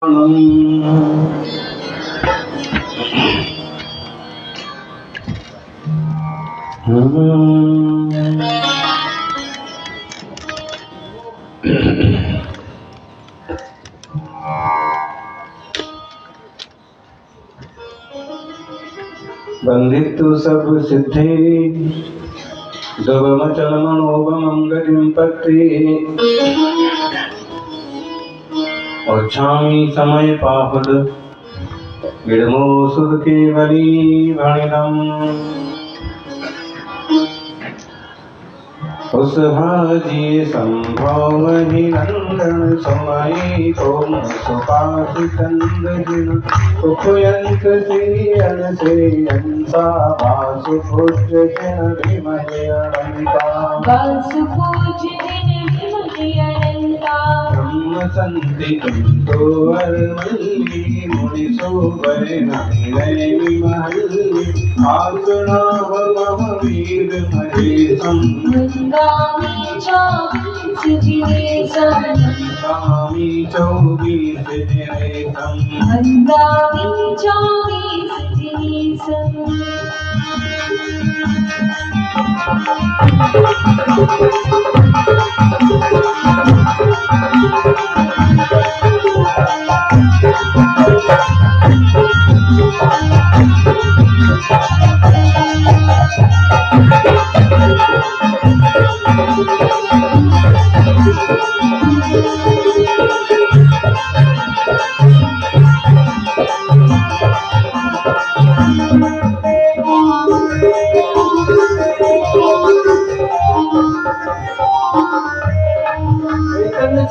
बंधितु सब सिद्धि दुर्मचल मनोबमं गतिं पत्ति उच्छामि समय पाहुद विडमो सुध केवली भणिनम् उस भाजी संभव मही नंदन समय ओम सुपासि चंद जिन उपयंत श्रीयन श्रेयंसा वासु पूज्य जन विमय अनंता वासु पूज्य जन विमय अनंता ब्रह्म संति कुंतो वरमल्ली मुनि सोवर नय विमहल्ली आसना वरम वीर महेशम वंदामि चौबीस दिनेशम वंदामि चौबीस दिनेशम वंदामि चौबीस दिनेशम।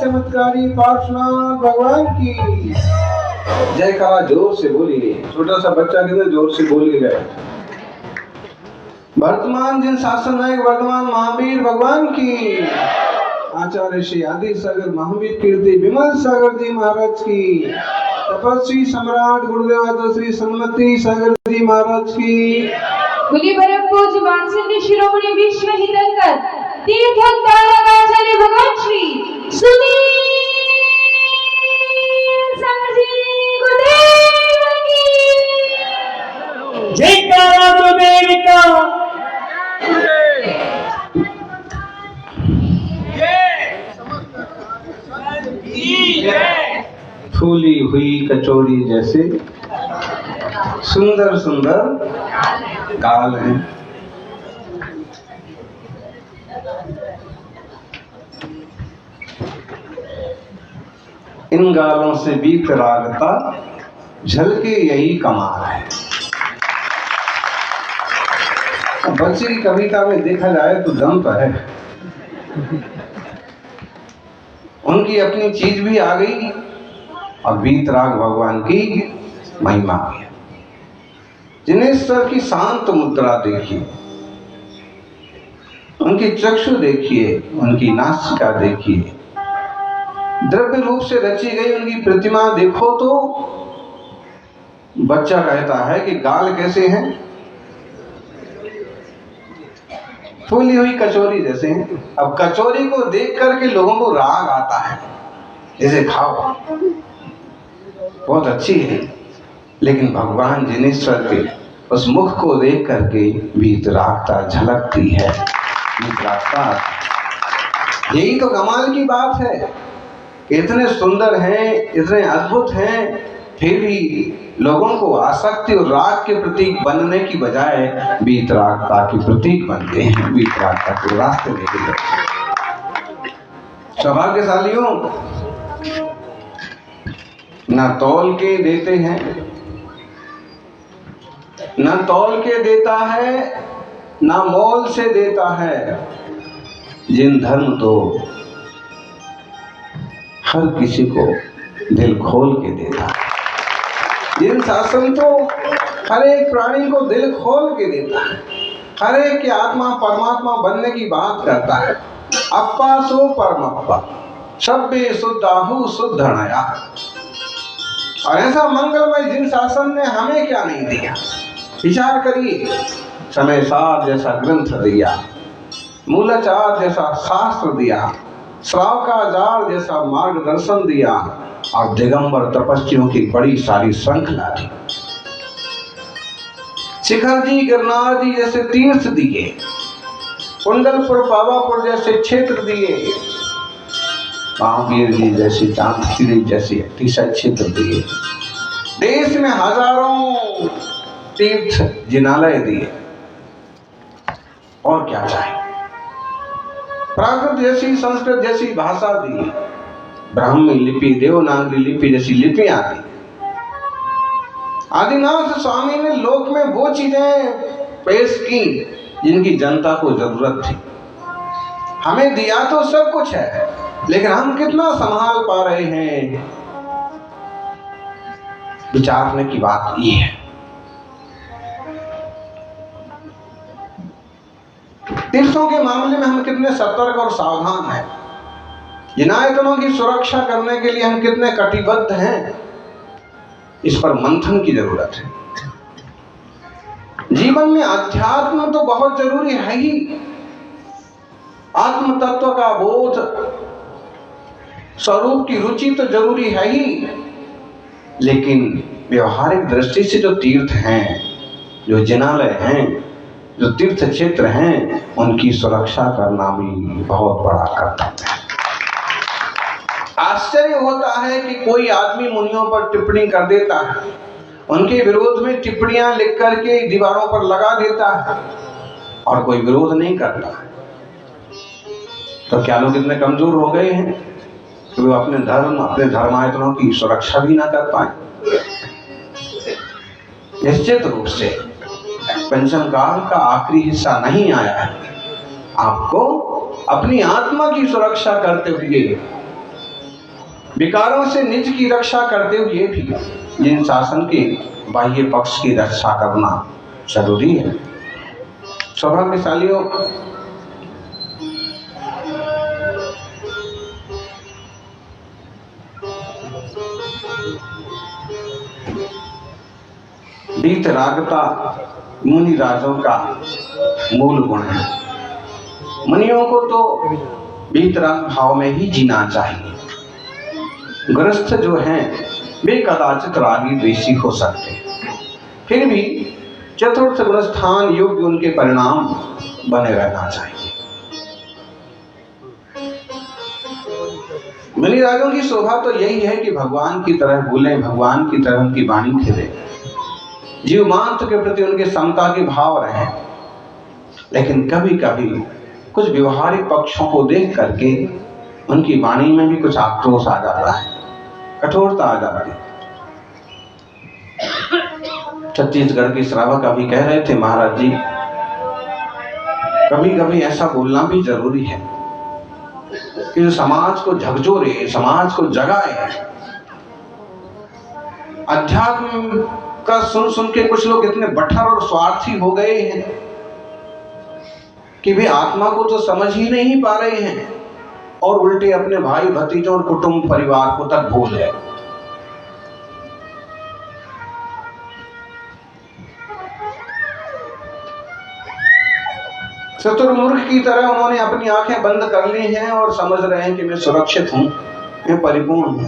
चमत्कारी पार्श्वनाथ भगवान की जयकारा जोर से बोलिए। छोटा सा बच्चा किधर जोर से बोल के गए। वर्तमान जिन शासन नायक वर्तमान महावीर भगवान की, आचार्य श्री आदि सागर महावीर कीर्ति विमल सागर जी महाराज की, तपस्वी सम्राट गुरुदेव श्री सन्मति सागर जी महाराज की, बोलिए परम पूज्य वात्सल्य शिरोमणि विश्व हितकर तीर्थोद्धारक आचार्य भगवान श्री सुनील सागर जी गुरुदेव की जयकारा गुरुदेव का फूली हुई कचौरी जैसे सुंदर सुंदर गाल हैं। इन गालों से वीतरागता झलके यही कमाल है। बच्चे की कविता में देखा जाए तो दम तो है, उनकी अपनी चीज भी आ गई और वीतराग भगवान की महिमा भी। जिनेश्वर की शांत मुद्रा देखिए, उनकी चक्षु देखिए, उनकी नासिका देखिए, द्रव्य रूप से रची गई उनकी प्रतिमा देखो तो बच्चा कहता है कि गाल कैसे हैं, फूली हुई कचौरी जैसे हैं। अब कचौरी को देख करके लोगों को राग आता है, इसे खाओ बहुत अच्छी है, लेकिन भगवान जिनेश्वर के उस मुख को देख करके वीतरागता झलकती है। वीतरागता, यही तो कमाल की बात है कि इतने सुंदर हैं, इतने अद्भुत हैं, फिर भी लोगों को आसक्ति और राग के प्रतीक बनने की बजाय वीतरागता के प्रतीक बनते हैं, वीतरागता के रास्ते लेके जाते हैं। सौभाग्यशालियों, न तौल के देते हैं, न तौल के देता है, न मोल से देता है, जिन धर्म तो हर किसी को दिल खोल के देता है, जिन शासन तो हर एक प्राणी को दिल खोल के देता है, हर एक की आत्मा परमात्मा बनने की बात करता है। अप्पा सो परमप्पा सब्बे शुद्धाहु शुद्धनया। और ऐसा मंगलमय जिन शासन ने हमें क्या नहीं दिया, विचार करिए। समय सार जैसा ग्रंथ दिया, मूलाचार जैसा शास्त्र दिया, श्रावकाचार जैसा मार्गदर्शन दिया, और दिगंबर तपस्वियों की बड़ी सारी श्रृंखला थी। शिखर जी, गिरनार जी जैसे तीर्थ दिए, कुंडलपुर, पावापुर जैसे क्षेत्र दिए, महावीर जी जैसी, चांदखीरी जैसी अतिशय क्षेत्र दिए। देश में हजारों तीर्थ जिनालय दिए, और क्या चाहिए। प्राकृत जैसी, संस्कृत जैसी भाषा दी, ब्राह्मी लिपि, देवनागरी लिपि जैसी लिपियां दी। आदिनाथ स्वामी ने लोक में वो चीजें पेश की जिनकी जनता को जरूरत थी। हमें दिया तो सब कुछ है, लेकिन हम कितना संभाल पा रहे हैं, विचारने की बात ये है। तीर्थों के मामले में हम कितने सतर्क और सावधान हैं, जिनायतनों की सुरक्षा करने के लिए हम कितने कटिबद्ध हैं, इस पर मंथन की जरूरत है। जीवन में अध्यात्म तो बहुत जरूरी है ही, आत्म तत्व का बोध, स्वरूप की रुचि तो जरूरी है ही, लेकिन व्यवहारिक दृष्टि से जो तीर्थ हैं, जो जिनालय हैं, जो तीर्थ क्षेत्र हैं, उनकी सुरक्षा करना भी बहुत बड़ा कर्तव्य है। आश्चर्य होता है कि कोई आदमी मुनियों पर टिप्पणी कर देता है, उनके विरोध में टिप्पणियां लिख करके दीवारों पर लगा देता है, और कोई विरोध नहीं करता है। तो क्या लोग इतने कमजोर हो गए हैं कि वो अपने धर्म, अपने धर्मायतनों की सुरक्षा भी ना कर पाए? निश्चित रूप से पंचम काल का आखिरी हिस्सा नहीं आया है। आपको अपनी आत्मा की सुरक्षा करते हुए, विकारों से निज की रक्षा करते हुए भी जिन शासन के बाह्य पक्ष की रक्षा करना जरूरी है। सौभाग्यशालियों, वीतरागता मुनि राजों का मूल गुण है। मुनियों को तो वीतराग भाव में ही जीना चाहिए। गृहस्थ जो हैं वे कदाचित रागी द्वेषी हो सकते हैं, फिर भी चतुर्थ गुणस्थान योग्य उनके परिणाम बने रहना चाहिए। मुनिराजों की शोभा तो यही है कि भगवान की तरह बोलें, भगवान की तरह उनकी वाणी खिले, जीव मात्र के प्रति उनके समता के भाव रहे। लेकिन कभी कभी कुछ व्यवहारिक पक्षों को देख करके उनकी वाणी में भी कुछ आक्रोश आ जाता है, कठोरता आ जाती है। छत्तीसगढ़ के श्रावक अभी कह रहे थे, महाराज जी कभी कभी ऐसा बोलना भी जरूरी है कि जो समाज को झकझोरे, समाज को जगाए। अध्यात्म का सुन सुन के कुछ लोग इतने बट्टर और स्वार्थी हो गए हैं कि वे आत्मा को तो समझ ही नहीं पा रहे हैं, और उल्टे अपने भाई भतीजों और कुटुंब परिवार को तक भूल गए। चतुर्मुर्ख की तरह उन्होंने अपनी आंखें बंद कर ली हैं और समझ रहे हैं कि मैं सुरक्षित हूं, मैं परिपूर्ण हूं।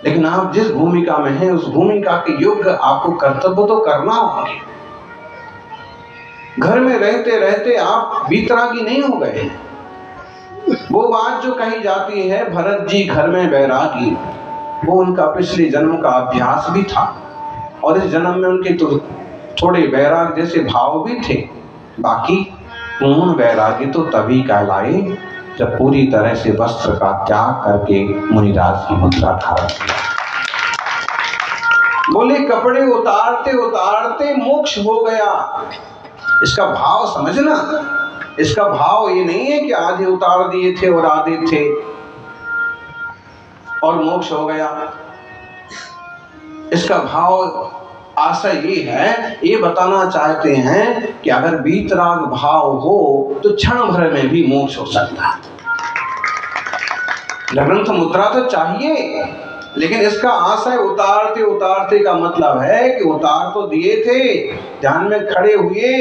लेकिन आप जिस भूमिका में हैं, उस भूमिका के योग्य आपको कर्तव्य तो करना होंगे। घर में रहते रहते आप वीतरागी नहीं हो गए हैं। वो बात जो कही जाती है, भरत जी घर में बैरागी, वो उनका पिछले जन्म का अभ्यास भी था, और इस जन्म में उनके तो थोड़े बैराग जैसे भाव भी थे। बाकी पूर्ण बैरागी तो तभी कहलाए जब पूरी तरह से वस्त्र का त्याग करके मुनिराज की मुद्रा धारण किया। बोले कपड़े उतारते उतारते मोक्ष हो गया। इसका भाव समझना। इसका भाव ये नहीं है कि आधे उतार दिए थे और आधे थे और मोक्ष हो गया। इसका भाव आशय ये है, ये बताना चाहते हैं कि अगर वीतराग भाव हो तो क्षण भर में भी मोक्ष हो सकता है। ग्रंथ मुद्रा तो चाहिए, लेकिन इसका आशय उतारते उतारते का मतलब है कि उतार तो दिए थे, ध्यान में खड़े हुए,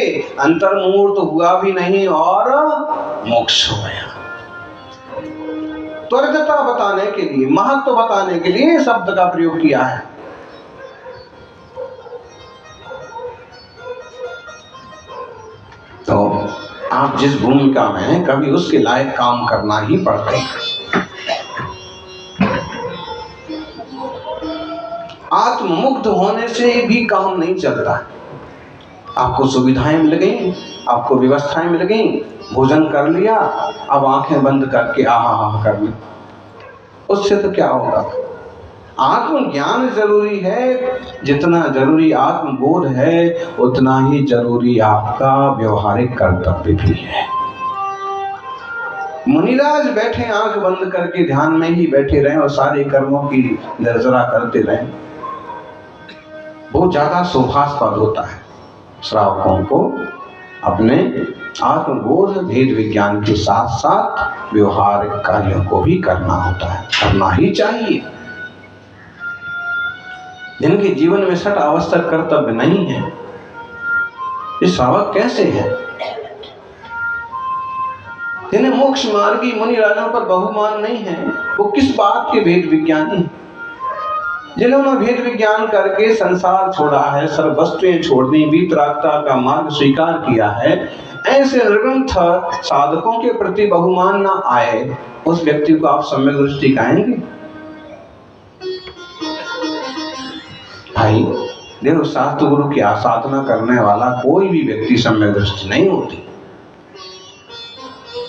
अंतर्मुहूर्त तो हुआ भी नहीं और मोक्ष हो गया। त्वरितता बताने के लिए, महत्व बताने के लिए शब्द का प्रयोग किया है। तो आप जिस भूमिका में हैं, कभी उसके लायक काम करना ही पड़ता है। आत्ममुक्त होने से भी काम नहीं चलता। आपको सुविधाएं मिल गई, आपको व्यवस्थाएं मिल गई, भोजन कर लिया, अब आंखें बंद करके आहा कर ले, उससे तो क्या होगा? आत्मज्ञान जरूरी है, जितना जरूरी आत्मबोध है उतना ही जरूरी आपका व्यवहारिक कर्तव्य भी है। मुनिराज बैठे आंख बंद करके ध्यान में ही बैठे रहे और सारे कर्मों की निर्जरा करते रहे, बहुत ज्यादा शोभास्पद होता है। श्रावकों को अपने आत्मबोध भेद विज्ञान के साथ साथ व्यवहारिक कार्यों को भी करना होता है, करना ही चाहिए। जिनके जीवन में सट आवश्यक कर्तव्य नहीं है, ये श्रावक कैसे हैं? जिन्हें मोक्ष मार्गी मुनि राजों पर बहुमान नहीं है, वो किस बात के भेद विज्ञानी? जिन्होंने भेद विज्ञान करके संसार छोड़ा है, सर्व वस्तुएं छोड़नी, वीतरागता का मार्ग स्वीकार किया है, ऐसे निर्ग्रंथ साधकों के प्रति बहुमान ना आए, उस व्यक्ति को आप सम्यक दृष्टि कहेंगे? भाई देखो, शास्त्र गुरु की आसाधना करने वाला कोई भी व्यक्ति सम्यक दृष्टि नहीं होती।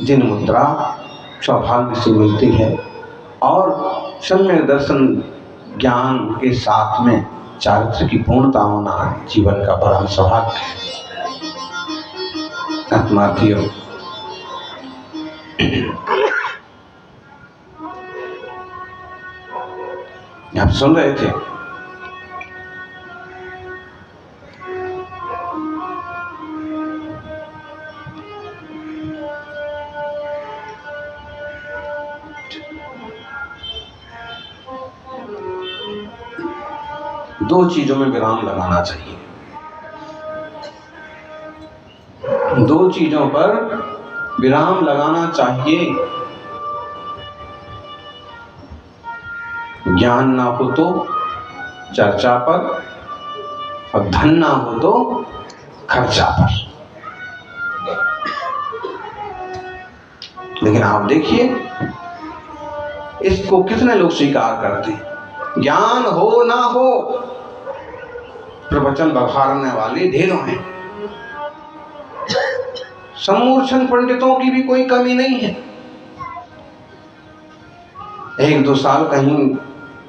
जिन मुद्रा सौभाग्य से मिलती है और सम्यक दर्शन ज्ञान के साथ में चारित्र की पूर्णता होना जीवन का बड़ा सौभाग्य है। आत्मार्थियों, आप सुन रहे थे, दो चीजों में विराम लगाना चाहिए। दो चीजों पर विराम लगाना चाहिए। ज्ञान ना हो तो चर्चा पर, और धन ना हो तो खर्चा पर। लेकिन आप देखिए, इसको कितने लोग स्वीकार करते हैं। ज्ञान हो ना हो, प्रवचन बखारने वाले ढेरों हैं। सम्मूर्छन पंडितों की भी कोई कमी नहीं है। एक दो साल कहीं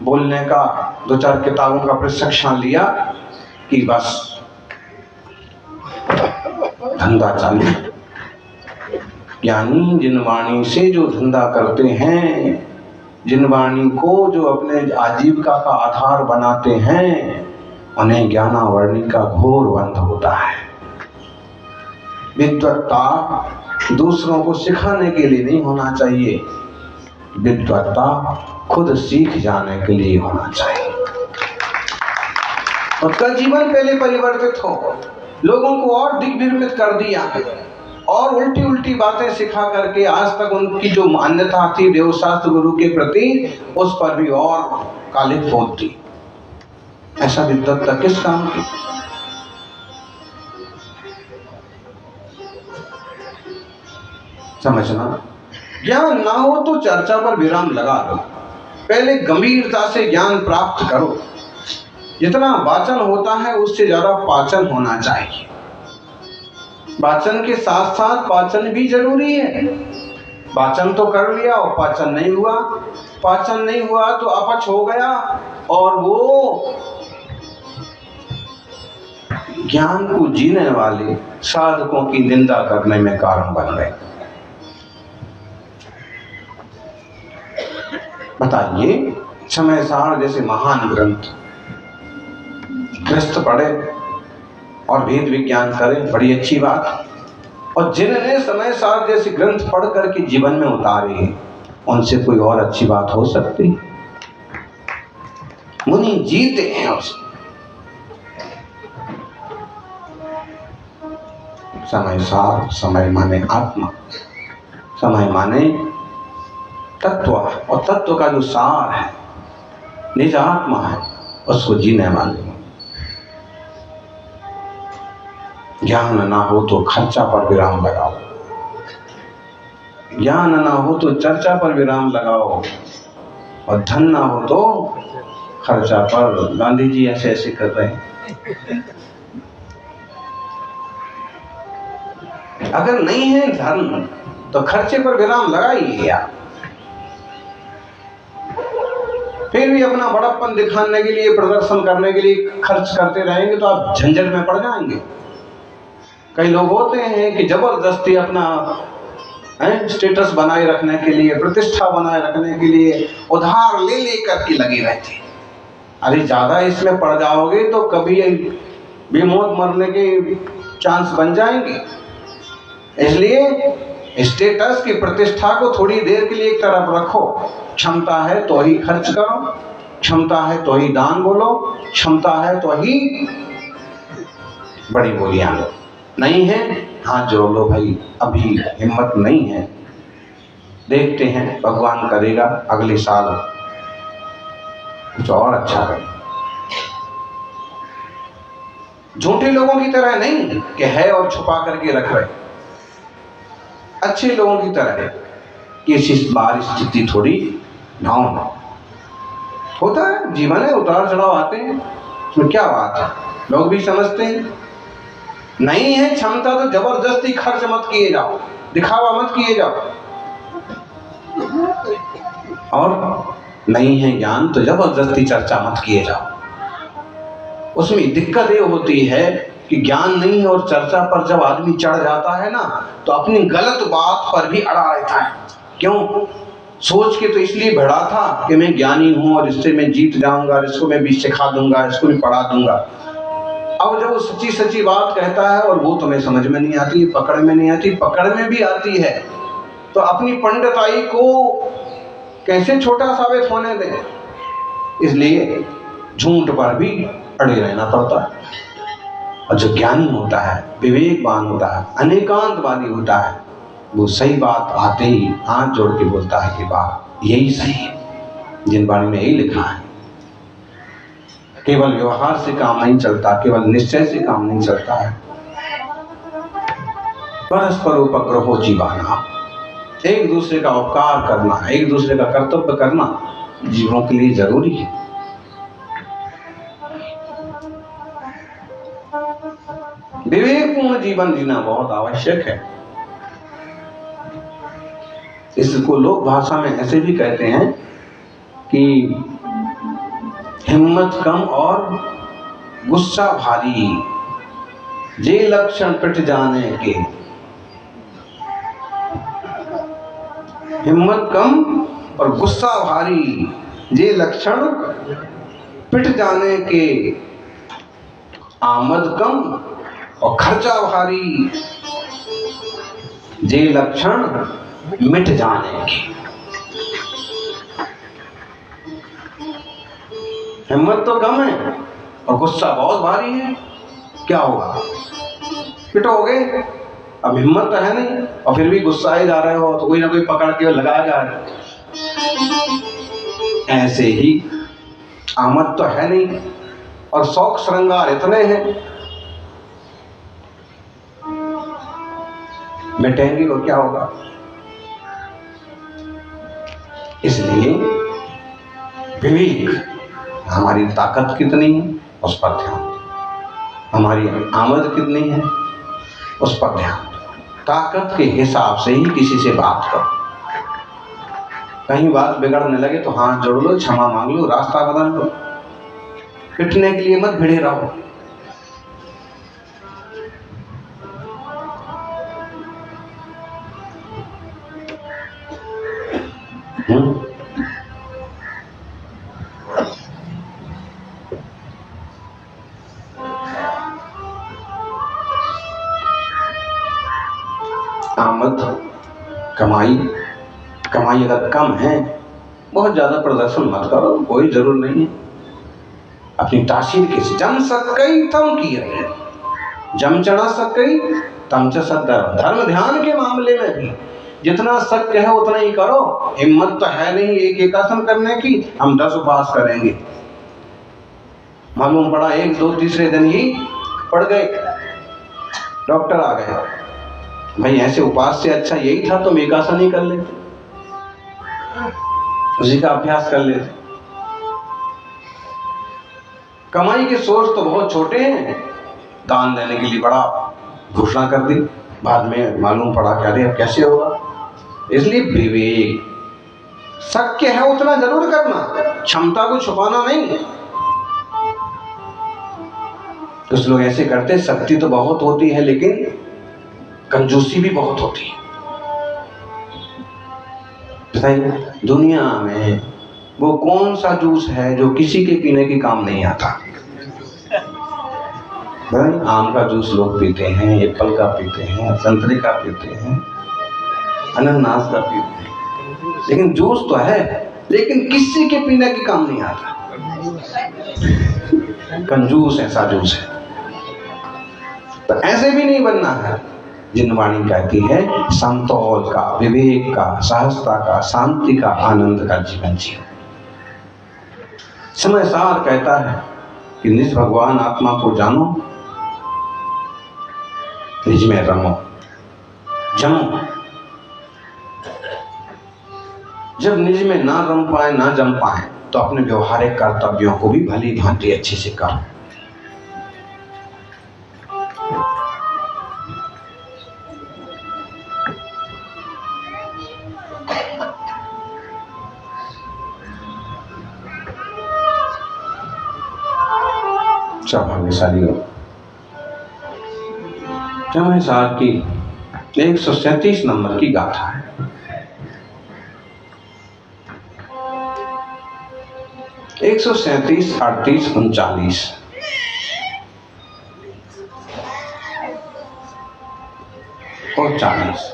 बोलने का, दो चार किताबों का प्रशिक्षण लिया कि बस धंधा चालू। यानी जिन वाणी से जो धंधा करते हैं, जिन वाणी को जो अपने आजीविका का आधार बनाते हैं, उन्हें ज्ञानावर्णी का घोर बंध होता है। विद्वत्ता दूसरों को सिखाने के लिए नहीं होना चाहिए, विद्वत्ता खुद सीख जाने के लिए होना चाहिए। उसका जीवन पहले परिवर्तित हो, लोगों को और दिग्भ्रमित कर दिया और उल्टी उल्टी बातें सिखा करके आज तक उनकी जो मान्यता थी देवशास्त्र गुरु के प्रति, उस पर भी और कालिक पोत दी। ऐसा विद्वत्ता किस काम की? समझना। ज्ञान ना हो तो चर्चा पर विराम लगा दो, पहले गंभीरता से ज्ञान प्राप्त करो। जितना वाचन होता है उससे ज्यादा पाचन होना चाहिए। वाचन के साथ साथ पाचन भी जरूरी है। वाचन तो कर लिया और पाचन नहीं हुआ, पाचन नहीं हुआ तो अपच हो गया और वो ज्ञान को जीने वाले साधकों की निंदा करने में कारण बन गए। बताइए, समय सार जैसे महान ग्रंथ ग्रस्त पढ़े और भेद विज्ञान करें, बड़ी अच्छी बात। और जिन्होंने समय सार जैसे ग्रंथ पढ़ करके जीवन में उतारे हैं, उनसे कोई और अच्छी बात हो सकती? मुनि जीते हैं उसमें। समय सार, समय माने आत्मा, समय माने तत्व और तत्व का जो सार है, निज आत्मा है, उसको जीने वाले। ज्ञान ना हो तो खर्चा पर विराम लगाओ, ज्ञान ना हो तो चर्चा पर विराम लगाओ, और धन ना हो तो खर्चा पर। गांधी जी ऐसे ऐसे कर रहे हैं। अगर नहीं है धन तो खर्चे पर विराम लगाइए आप। फिर भी अपना बड़प्पन दिखाने के लिए, प्रदर्शन करने के लिए खर्च करते रहेंगे तो आप झंझट में पड़ जाएंगे। कई लोग होते हैं कि जबरदस्ती अपना स्टेटस बनाए रखने के लिए, प्रतिष्ठा बनाए रखने के लिए उधार ले लेकर के लगे रहते हैं। अरे ज्यादा इसमें पड़ जाओगे तो कभी बेमौत मरने के चांस बन जाएंगे। इसलिए स्टेटस की प्रतिष्ठा को थोड़ी देर के लिए एक तरफ रखो। क्षमता है तो ही खर्च करो, क्षमता है तो ही दान बोलो, क्षमता है तो ही बड़ी बोलियां लो। नहीं है, हाथ जोड़ लो भाई, अभी हिम्मत नहीं है, देखते हैं, भगवान करेगा अगले साल कुछ और अच्छा करें। झूठे लोगों की तरह नहीं कि है और छुपा करके रख रहे, अच्छे लोगों की तरह है कि इस बार स्थिति थोड़ी डाउन होता है। जीवन है, उतार चढ़ाव आते हैं, उसमें क्या बात है, लोग भी समझते हैं। नहीं है क्षमता तो जबरदस्ती खर्च मत किए जाओ, दिखावा मत किए जाओ। और नहीं है ज्ञान तो जबरदस्ती चर्चा मत किए जाओ। उसमें दिक्कत ये होती है कि ज्ञान नहीं और चर्चा पर जब आदमी चढ़ जाता है ना, तो अपनी गलत बात पर भी अड़ा रहता है। क्यों? सोच के तो इसलिए बढ़ा था कि मैं ज्ञानी हूं और इससे मैं जीत जाऊंगा, इसको मैं भी सिखा दूंगा, इसको भी पढ़ा दूंगा। अब जब वो सच्ची सच्ची बात कहता है और वो तुम्हें समझ में नहीं आती, पकड़ में नहीं आती, पकड़ में भी आती है तो अपनी पंडिताई को कैसे छोटा साबित होने दें। इसलिए झूठ पर भी अड़े रहना पड़ता है। और जो ज्ञानी होता है, विवेकवान होता है, अनेकांतवादी होता है, वो सही बात आते ही हाथ जोड़ के बोलता है कि वाह यही सही है, जिन बाणी में यही लिखा है। केवल व्यवहार से काम नहीं चलता, केवल निश्चय से काम नहीं चलता है। परस्पर उपग्रहो जीवाना, एक दूसरे का उपकार करना, एक दूसरे का कर्तव्य करना जीवों के लिए जरूरी है। विवेकपूर्ण जीवन जीना बहुत आवश्यक है। इसको लोक भाषा में ऐसे भी कहते हैं कि हिम्मत कम और गुस्सा भारी, जे लक्षण पिट जाने के। हिम्मत कम और गुस्सा भारी, जे लक्षण पिट जाने के। आमद कम और खर्चा भारी, जे लक्षण मिट जाने के। हिम्मत तो कम है और गुस्सा बहुत भारी है, क्या होगा? पिटोगे। अब हिम्मत तो है नहीं और फिर भी गुस्सा ही जा रहे हो तो कोई ना कोई पकड़ के लगाएगा। ऐसे ही आमद तो है नहीं और शौक श्रृंगार इतने हैं, मिटेंगे और क्या होगा? इसलिए विवेक, हमारी ताकत कितनी है उस पर ध्यान, हमारी आमद कितनी है उस पर ध्यान। ताकत के हिसाब से ही किसी से बात करो। कहीं बात बिगड़ने लगे तो हाथ जोड़ लो, क्षमा मांग लो, रास्ता बदल लो। पिटने के लिए मत भिड़े रहो। आमद, कमाई अगर कम है, बहुत ज्यादा प्रदर्शन मत करो, कोई जरूर नहीं है। अपनी तासीर किसी जम सकई तम की रहे, जम चढ़ा सकई तम च सद्धर्म। धर्म ध्यान के मामले में भी जितना शक्य है उतना ही करो। हिम्मत तो है नहीं एक एकासन करने की, हम 10 उपवास करेंगे। मालूम पड़ा 1, 2, तीसरे दिन ही पड़ गए। डॉक्टर आ गए, भाई ऐसे उपवास से अच्छा यही था तुम एकासन ही कर लेते, उसी का अभ्यास कर लेते। कमाई के सोर्स तो बहुत छोटे हैं, दान देने के लिए बड़ा घोषणा कर दी, बाद में मालूम पड़ा क्या अरे अब कैसे होगा। इसलिए विवेक, शक्य है उतना जरूर करना, क्षमता को छुपाना नहीं। कुछ लोग ऐसे करते, शक्ति तो बहुत होती है लेकिन कंजूसी भी बहुत होती है। बताइए दुनिया में वो कौन सा जूस है जो किसी के पीने के काम नहीं आता? आम का जूस लोग पीते हैं, एप्पल का पीते हैं, संतरे का पीते हैं, अनानास का पीते हैं, लेकिन जूस तो है, लेकिन किसी के पीने के काम नहीं आता। कंजूस ऐसा जूस है। तो ऐसे भी नहीं बनना है। जिनवाणी कहती है संतोष का, विवेक का, सहजता का, शांति का, आनंद का जीवन जियो। समय सार कहता है कि निज भगवान आत्मा को जानो, निज में रमो, जमो। जब निज में ना रम पाए, ना जम पाए, तो अपने व्यवहारिक कर्तव्यों को भी भली भांति अच्छे से करो। भाग्यशाली हो। समय सार की 137 नंबर की गाथा है। एक 137, 38, 39 और 40।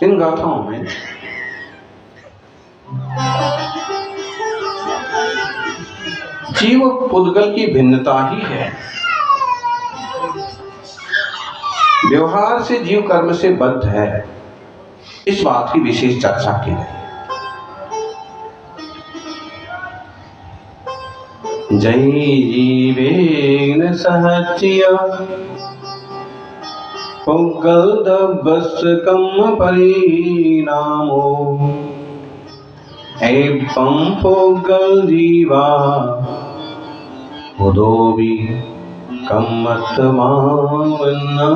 इन गाथाओं में जीव पुद्गल की भिन्नता ही है। व्यवहार से जीव कर्म से बद्ध है, इस बात की विशेष चर्चा की गई। जय जीवेन सहच्य पुद्गल दब्बस कम परिणामो एवं पुद्गल जीवा उदोबी कम्मतमावन्ना।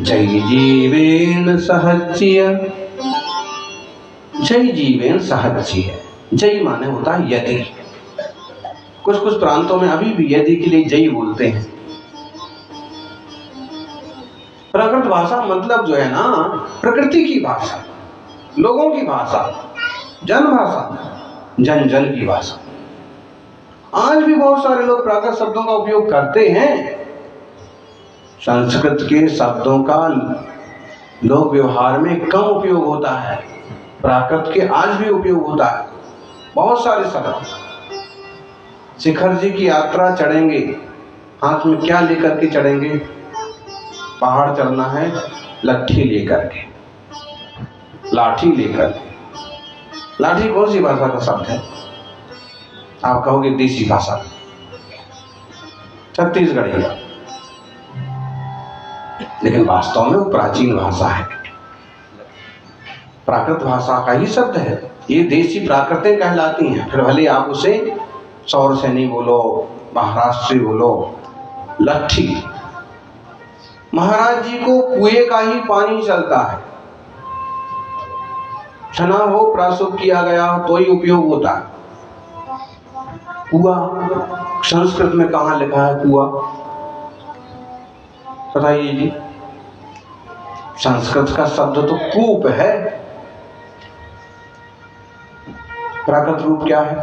जय जीवेन सहच्य, जय जीवेन सहच्य। जय माने होता है यदि। कुछ कुछ प्रांतों में अभी भी यदि के लिए जय बोलते हैं। प्राकृत भाषा मतलब जो है ना, प्रकृति की भाषा, लोगों की भाषा, जन भाषा, जन जन की भाषा। आज भी बहुत सारे लोग प्राकृत शब्दों का उपयोग करते हैं। संस्कृत के शब्दों का लोक व्यवहार में कम उपयोग होता है, प्राकृत के आज भी उपयोग होता है। बहुत सारे शब्द। शिखर जी की यात्रा चढ़ेंगे, हाथ में क्या लेकर के चढ़ेंगे? पहाड़ चढ़ना है, लट्ठी लेकर के, लाठी लेकर के। लाठी कौन सी भाषा का शब्द है? आप कहोगे देसी भाषा, छत्तीसगढ़ी, लेकिन वास्तव में वो प्राचीन भाषा है, प्राकृत भाषा का ही शब्द है। ये देसी प्राकृतें कहलाती हैं। फिर भले आप उसे सौर सैनी बोलो, महाराष्ट्री बोलो, लट्ठी। महाराज जी को कुएं का ही पानी चलता है, छना हो प्रासुप किया गया हो तो ही उपयोग होता है। कुआ संस्कृत में कहां लिखा है कुआ? बताइए जी। संस्कृत का शब्द तो कूप है, प्राकृत रूप क्या है?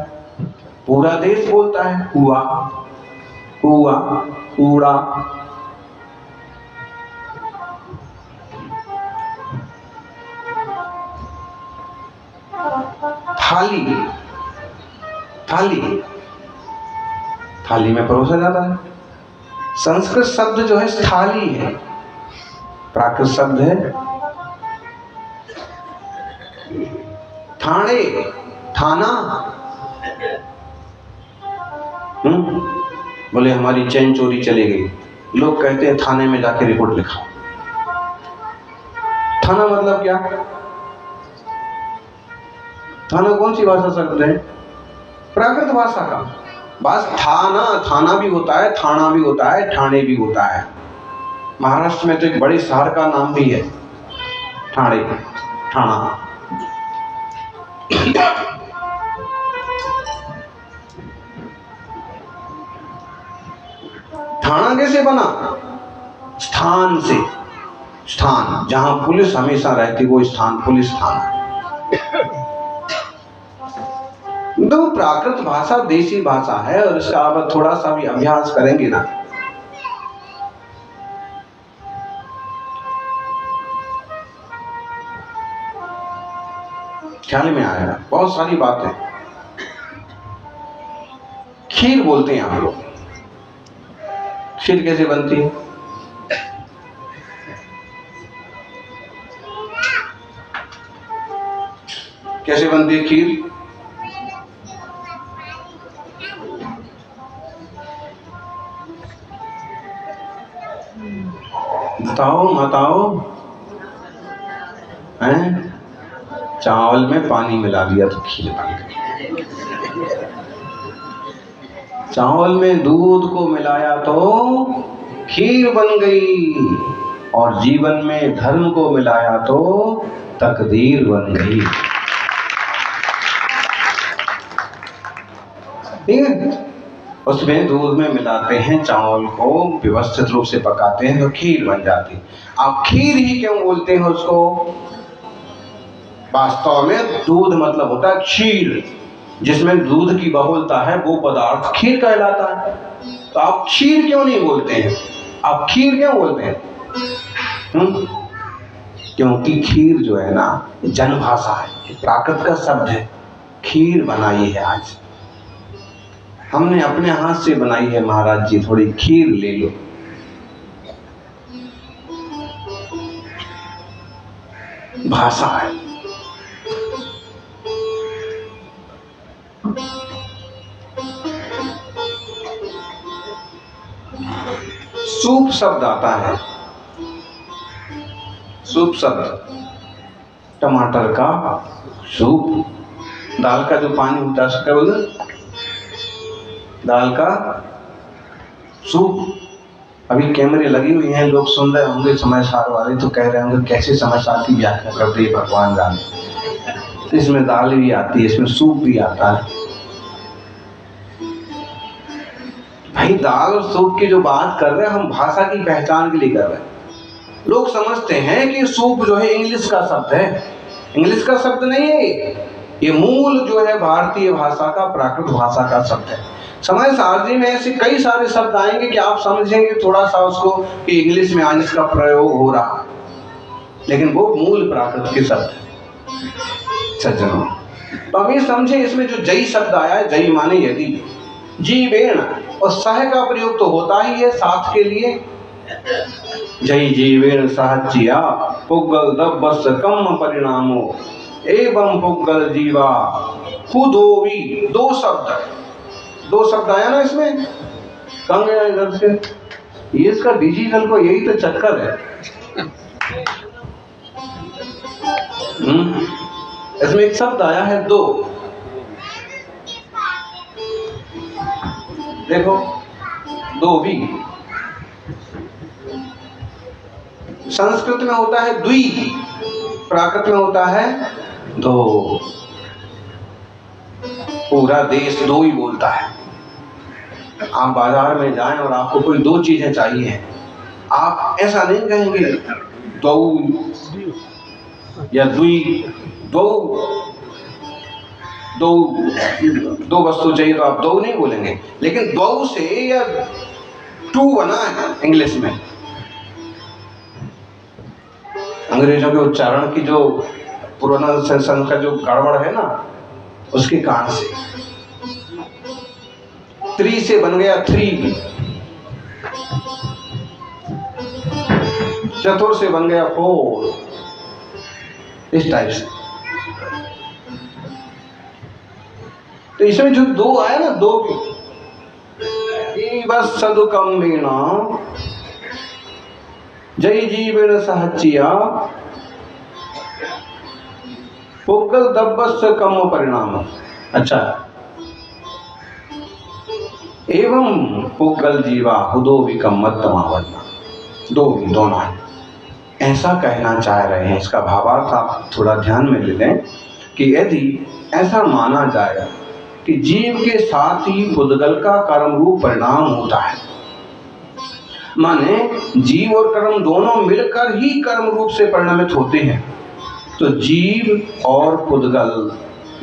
पूरा देश बोलता है कुआ, कुआ, कूड़ा। थाली, थाली, थाली में परोसा जाता है। संस्कृत शब्द जो है स्थाली है, प्राकृत शब्द है थाने, थाना। बोले हमारी चैन चोरी चली गई, लोग कहते हैं थाने में जाके रिपोर्ट लिखाओ। थाना मतलब क्या? थाना कौन सी भाषा शब्द है? प्राकृत भाषा का। बस थाना, थाना भी होता है, थाना भी होता है, ठाणे भी होता है। महाराष्ट्र में तो एक बड़े शहर का नाम भी है ठाणे, ठाणा। थाना कैसे बना? स्थान से। स्थान जहां पुलिस हमेशा रहती वो स्थान पुलिस थाना। तो प्राकृत भाषा देसी भाषा है और इसका आप थोड़ा सा भी अभ्यास करेंगे ना, ख्याल में आएगा। बहुत सारी बातें। खीर बोलते हैं आप लोग, खीर कैसे बनती है? कैसे बनती है खीर? बताओ बताओ। हैं? चावल में पानी मिला दिया तो खीर बन गई। चावल में दूध को मिलाया तो खीर बन गई, और जीवन में धर्म को मिलाया तो तकदीर बन गई। ठीक है? उसमें दूध में मिलाते हैं, चावल को व्यवस्थित रूप से पकाते हैं तो खीर बन जाती। आप खीर ही क्यों बोलते हैं उसको? वास्तव में दूध मतलब होता है क्षीर, जिसमें दूध की बहुलता है वो पदार्थ खीर कहलाता है। तो आप क्षीर क्यों नहीं बोलते हैं? आप खीर क्यों बोलते हैं? क्योंकि खीर जो है ना जनभाषा है, प्राकृत का शब्द है। खीर बनाई है आज हमने, अपने हाथ से बनाई है। महाराज जी थोड़ी खीर ले लो। भाषा है। सूप शब्द आता है, सूप शब्द टमाटर का सूप, दाल का जो पानी होता है उसको क्या बोलते हैं? दाल का सूप। अभी कैमरे लगी हुई हैं, लोग सुन रहे होंगे समाचार वाले तो कह रहे होंगे कैसे समाचार की व्याख्या करते हैं भगवान जाने। इसमें दाल भी आती है, इसमें सूप भी आता है। भाई दाल और सूप की जो बात कर रहे हैं हम भाषा की पहचान के लिए कर रहे हैं। लोग समझते हैं कि सूप जो है इंग्लिश का शब्द है। इंग्लिश का शब्द नहीं है ये मूल जो है भारतीय भाषा का, प्राकृत भाषा का शब्द है। समय सारणी में ऐसे कई सारे शब्द आएंगे कि आप समझेंगे थोड़ा सा उसको कि इंग्लिश में आज इसका प्रयोग हो रहा है, लेकिन वो मूल प्राकृत के शब्द है सज्जनों। तो अब ये समझे इसमें जो जई शब्द आया है, जई माने यदि, जीवेण, और सह का प्रयोग तो होता ही है साथ के लिए। जय जीवेण सहजिया पुग्गल दब्बस कम परिणामो एवं पुग्गल जीवा खुदोवी। दो शब्द आया ना इसमें। कहाँ गया इधर से? ये इसका डिजिटल को यही तो चक्कर है। इसमें एक शब्द आया है दो। देखो दो भी संस्कृत में होता है द्वि, प्राकृत में होता है दो। पूरा देश दो ही बोलता है। आप बाजार में जाएं और आपको कोई दो चीजें चाहिए, आप ऐसा नहीं कहेंगे दो या द्वि, दो वस्तु चाहिए तो आप दो नहीं बोलेंगे, लेकिन दो से या टू बना है इंग्लिश में। अंग्रेजों के उच्चारण की जो प्रोनाउंसिएशन का जो गड़बड़ है ना, उसके कारण से 3 से बन गया 3। चतुर से बन गया फोर, इस टाइप से। तो इसमें जो दो आया ना, दो की बस सदुकम्बिना जय जीवन सहचिया पुग्गल दब्बस कम परिणाम। अच्छा, एवं पुग्गल जीवा हुदो विकम मत्तमावन्ना, दो दोनों ऐसा कहना चाह रहे हैं। इसका भावार्थ आप थोड़ा ध्यान में ले लें कि यदि ऐसा माना जाए कि जीव के साथ ही पुद्गल का कर्म रूप परिणाम होता है, माने जीव और कर्म दोनों मिलकर ही कर्म रूप से परिणमित होते हैं, तो जीव और पुद्गल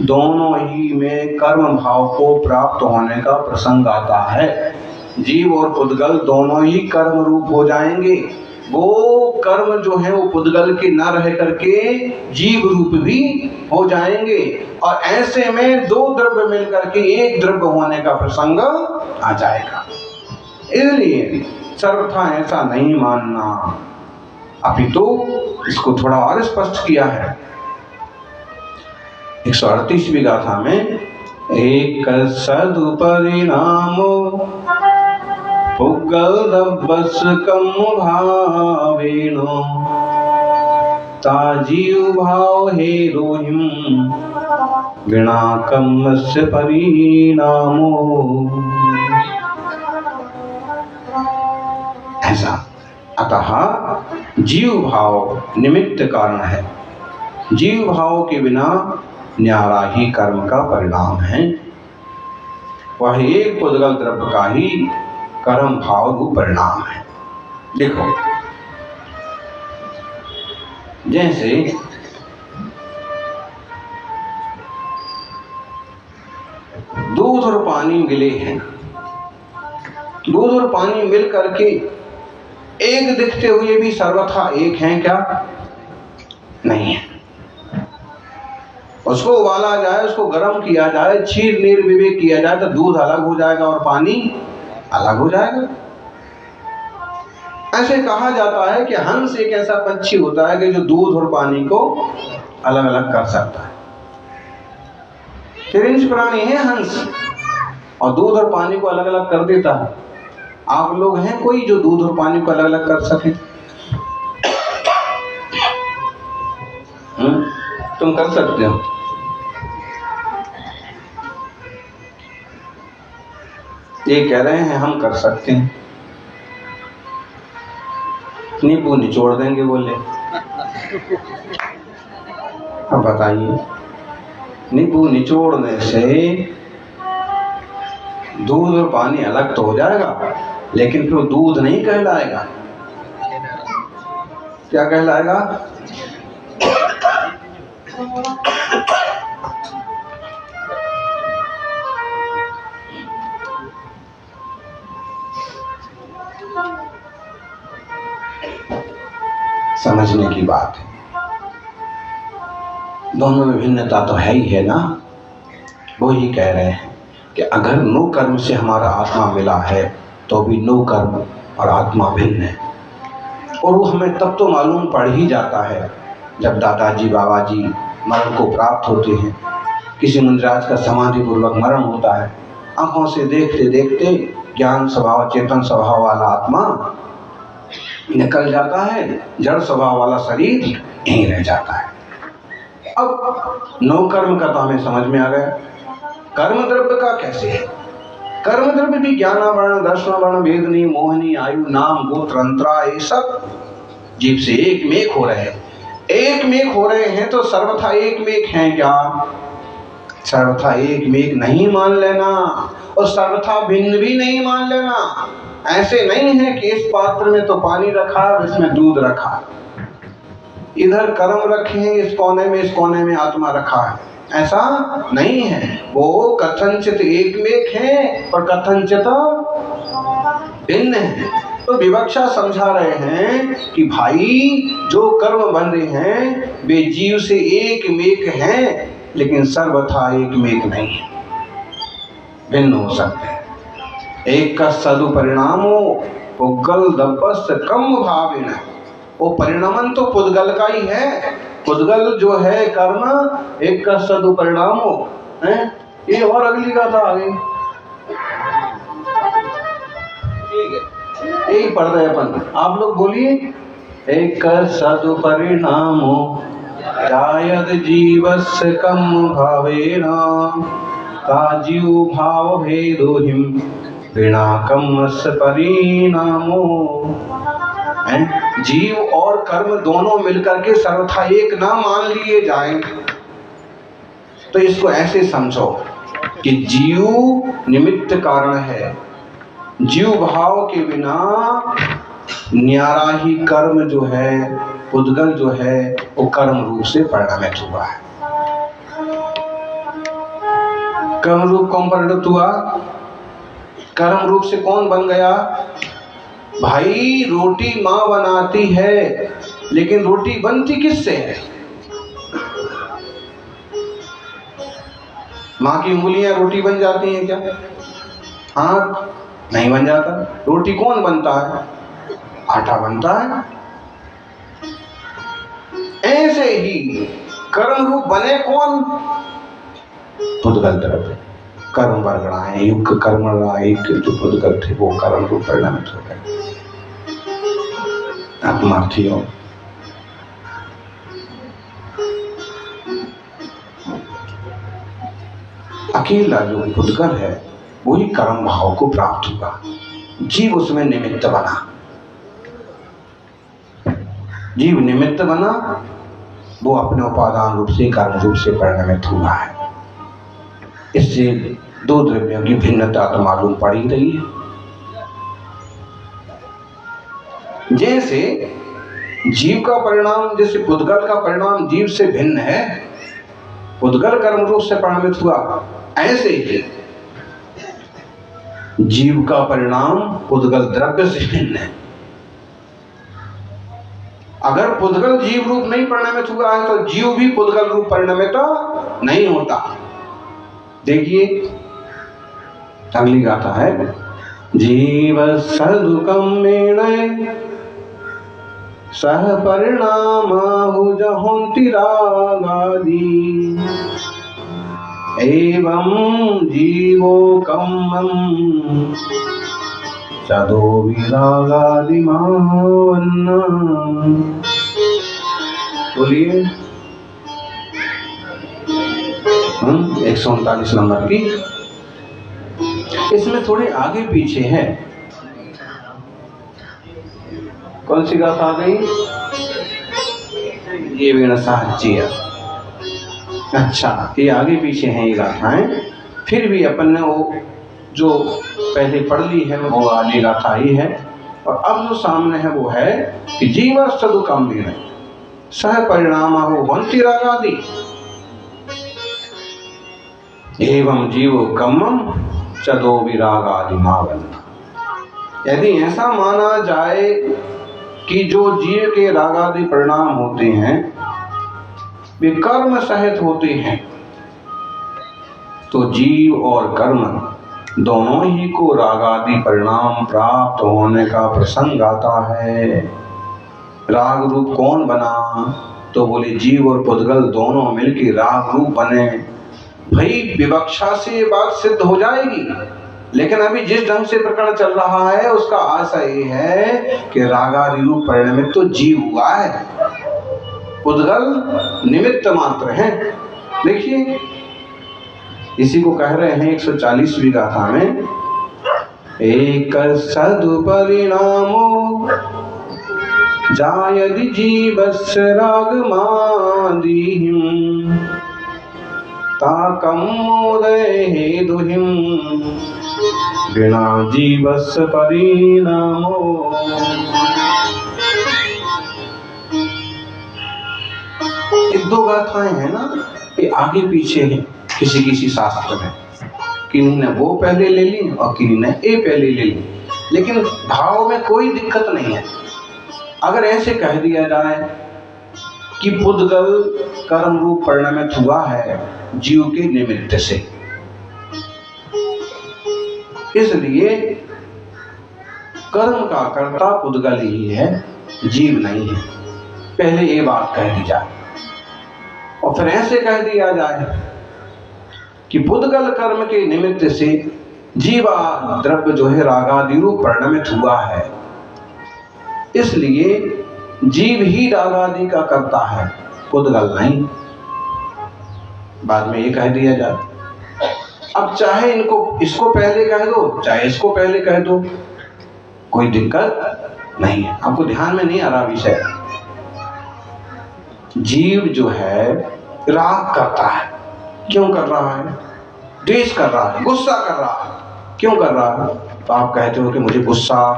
दोनों ही में कर्म भाव को प्राप्त होने का प्रसंग आता है। जीव और पुद्गल दोनों ही कर्म रूप हो जाएंगे। वो कर्म जो है वो पुद्गल के न रह करके जीव रूप भी हो जाएंगे, और ऐसे में दो द्रव्य मिलकर के एक द्रव्य होने का प्रसंग आ जाएगा। इसलिए सर्वथा ऐसा नहीं मानना, अपितु इसको थोड़ा और स्पष्ट किया है 138वीं गाथा में। एक सदुपरिणामो पुग्गल दब्बस कम भावेनो ताजीव भाव हे रोहिम विना कम्मस्य परिणामो। ऐसा अतः जीव भाव निमित्त कारण है, जीव भाव के बिना न्यारा ही कर्म का परिणाम है। वह एक पुद्गल द्रव्य का ही कर्म भाव रूप परिणाम है। देखो, जैसे दूध और पानी मिले हैं, दूध और पानी मिल करके एक दिखते हुए भी सर्वथा एक हैं क्या? नहीं है। उसको उबाला जाए, उसको गर्म किया जाए, छीर निर्विवेक किया जाए तो दूध अलग हो जाएगा और पानी अलग हो जाएगा। ऐसे कहा जाता है कि हंस एक ऐसा पक्षी होता है कि जो दूध और पानी को अलग अलग कर सकता है। तिरिंज प्राणी है हंस, और दूध और पानी को अलग अलग कर देता है। आप लोग हैं कोई जो दूध और पानी को अलग अलग कर सके? तुम कर सकते हो? ये कह रहे हैं हम कर सकते हैं। नींबू निचोड़ देंगे बोले। अब बताइए, नींबू निचोड़ने से दूध और पानी अलग तो हो जाएगा, लेकिन फिर दूध नहीं कहलाएगा। क्या कहलाएगा? समझने की बात है। दोनों में भिन्नता तो है ही है ना। वो ही कह रहे हैं कि अगर नो कर्म से हमारा आत्मा मिला है तो भी नो कर्म और आत्मा भिन्न है। और वो हमें तब तो मालूम पड़ ही जाता है जब दादाजी बाबा जी मरण को प्राप्त होते हैं। किसी मुनिराज का समाधि पूर्वक मरण होता है, आंखों से देखते देखते ज्ञान स्वभाव चेतन स्वभाव वाला आत्मा निकल जाता है, जड़ स्वभाव वाला शरीर यहीं रह जाता है। अब नौ कर्म का तो हमें समझ में आ गया। कर्म द्रव्य का कैसे है? कर्म द्रव्य भी ज्ञानावरण दर्शन वर्ण वेदनी मोहनी आयु नाम गोत्र अंतरा ये सब जीव से एक मेक हो रहे हैं। एक मेक हो रहे हैं तो सर्वथा एक मेक हैं क्या? सर्वथा एक मेक नहीं मान लेना, और सर्वथा भिन्न भी नहीं मान लेना। ऐसे नहीं है कि इस पात्र में तो पानी रखा है, इसमें दूध रखा है, इधर कर्म रखे हैं, इस कोने में आत्मा रखा है, ऐसा नहीं है। वो कथनचित एक मेक है और कथनचित भिन्न है। तो विवक्षा समझा रहे हैं कि भाई जो कर्म बन रहे हैं वे जीव से एक मेक हैं, लेकिन सर्वथा एक मेक नहीं है, भिन्न हो सकते हैं। एक का सदुपरिणामो पुग्गल दब्बस कम भावेन वो परिणामन तो पुद्गल का ही है। पुद्गल जो है कर्म एक का सदुपरिणाम हो है। ये और अगली गाथा आ गई, ठीक है, यही पढ़ रहे अपन। आप लोग बोलिए, एक सदुपरिणामो जायद जीवस्य कम भावेना ताजीव भाव हेदुहिम बिना कम्मस परिणामो। जीव और कर्म दोनों मिलकर के सर्वथा एक ना मान लिए जाएं, तो इसको ऐसे समझो कि जीव निमित्त कारण है, जीव भाव के बिना न्यारा ही कर्म जो है, पुद्गल जो है, वो कर्म रूप से परिणमित हुआ है। कर्म रूप कौन परिणत हुआ? कर्म रूप से कौन बन गया? भाई रोटी माँ बनाती है, लेकिन रोटी बनती किससे है? माँ की उंगलियां रोटी बन जाती हैं क्या? हाथ नहीं बन जाता। रोटी कौन बनता है? आटा बनता है। ऐसे ही कर्म रूप बने कौन? पुद्गल द्रव्य, कर्म वर्गणाएं युक्त कर्म जो पुद्गल थे वो कर्म रूप परिणमित हो गए। आत्मार्थियों, अकेला जो पुद्गल है वही कर्म भाव को प्राप्त हुआ, जीव उसमें निमित्त बना। जीव निमित्त बना, वो अपने उपादान रूप से कर्म रूप से परिणमित हुआ है। इससे दो द्रव्यों की भिन्नता तो मालूम पड़ ही रही है। जैसे जीव का परिणाम, जैसे पुद्गल का परिणाम जीव से भिन्न है, पुद्गल कर्म रूप से परिणमित हुआ, ऐसे ही जीव का परिणाम पुद्गल द्रव्य से भिन्न है। अगर पुद्गल जीव रूप नहीं परिणमित हुआ है तो जीव भी पुद्गल रूप परिणमित नहीं होता। देखिए अगली गाथा है, जीव सदुकम्मेण सह परिणामाहुजहोन्ति रागादि एवं जीवो कम्मं सदो विरागादि मावन्ना। बोलिए 139 नंबर की। इसमें थोड़े आगे पीछे है। कौन सी गाथा आ गई? ये वीण साहजिया। अच्छा, ये आगे पीछे हैं ये गाथाएं। फिर भी अपन ने वो जो पहले पढ़ ली है वो वाली गाथा ही है। और अब जो सामने है वो है कि जीव सदुकम्मेन सह परिणामो हन्ति रागादि एवं जीवो कम्मं सदो विरागादि मावन्ना। यदि ऐसा माना जाए कि जो जीव के रागादि परिणाम होते हैं वे कर्म सहित होते हैं, तो जीव और कर्म दोनों ही को रागादि परिणाम प्राप्त होने का प्रसंग आता है। राग रूप कौन बना? तो बोले जीव और पुद्गल दोनों मिलकर राग रूप बने। भाई विवक्षा से ये बात सिद्ध हो जाएगी, लेकिन अभी जिस ढंग से प्रकरण चल रहा है उसका आशय ये है कि रागादि रूप परिणमित तो जीव हुआ है, पुद्गल निमित्त मात्र है। देखिए इसी को कह रहे हैं 140वीं गाथा में, एक सदुपरिणामो जायदि जीवस्य रागमादिहिं ताकं मोदये हेतुहिं विना जीवस्य परिणामो। ये दो गाथाएं हैं ना, ये आगे पीछे हैं किसी किसी शास्त्र में। किन्हीं ने वो पहले ले ली और किन्हीं ने ये पहले ले ली, लेकिन भाव में कोई दिक्कत नहीं है। अगर ऐसे कह दिया जाए कि पुद्गल कर्म रूप परिणमित हुआ है जीव के निमित्त से, इसलिए कर्म का कर्ता पुद्गल ही है जीव नहीं है। पहले ये बात कह दी जाए और फिर ऐसे कह दिया जाए कि पुद्गल कर्म के निमित्त से जीवा द्रव्य जो है रागादि रूप परिणमित हुआ है, इसलिए जीव ही रागादि का करता है, पुद्गल नहीं। बाद में ये कह दिया जाए। अब चाहे इसको पहले कह दो, चाहे इसको पहले कह दो, कोई दिक्कत नहीं है। आपको ध्यान में नहीं आ रहा विषय। जीव जो है राग करता है, क्यों कर रहा है? द्वेष कर रहा है, गुस्सा कर रहा है, क्यों कर रहा है? तो आप कहते हो कि मुझे गुस्सा,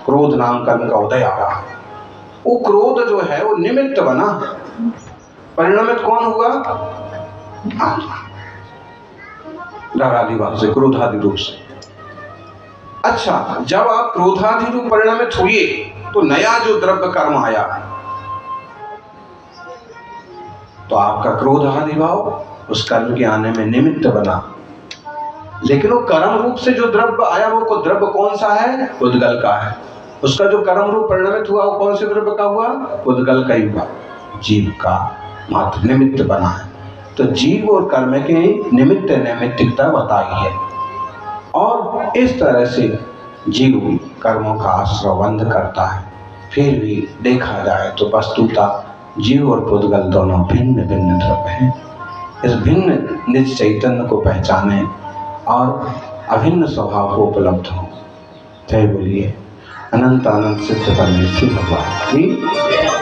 क्रोध नाम कर्म का उदय आ रहा है। वो क्रोध जो है वो निमित्त बना, परिणमित कौन हुआ? रागादि भाव से, क्रोधादि रूप से। अच्छा, जब आप क्रोधादि रूप परिणमित हुए तो नया जो द्रव्य कर्म आया तो आपका क्रोध आदि भाव उस कर्म के आने में निमित्त बना। लेकिन वो कर्म रूप से जो द्रव्य आया वो द्रव्य कौन सा है? पुद्गल का है। उसका जो कर्म रूप परिणमित हुआ वो कौन से द्रव्य का हुआ? पुद्गल का ही हुआ, जीव का मात्र निमित्त बना है। तो जीव और कर्म के निमित्त नैमित्तिकता बताई है और इस तरह से जीव कर्मों का आश्रवबंध करता है। फिर भी देखा जाए तो वस्तुतः जीव और पुद्गल दोनों भिन्न भिन्न द्रव्य हैं। इस भिन्न निज चैतन्य को पहचाने और अभिन्न स्वभाव को उपलब्ध हो। जय बोलिए अनंत अनंत सिद्ध परमेश्वर भगवान की।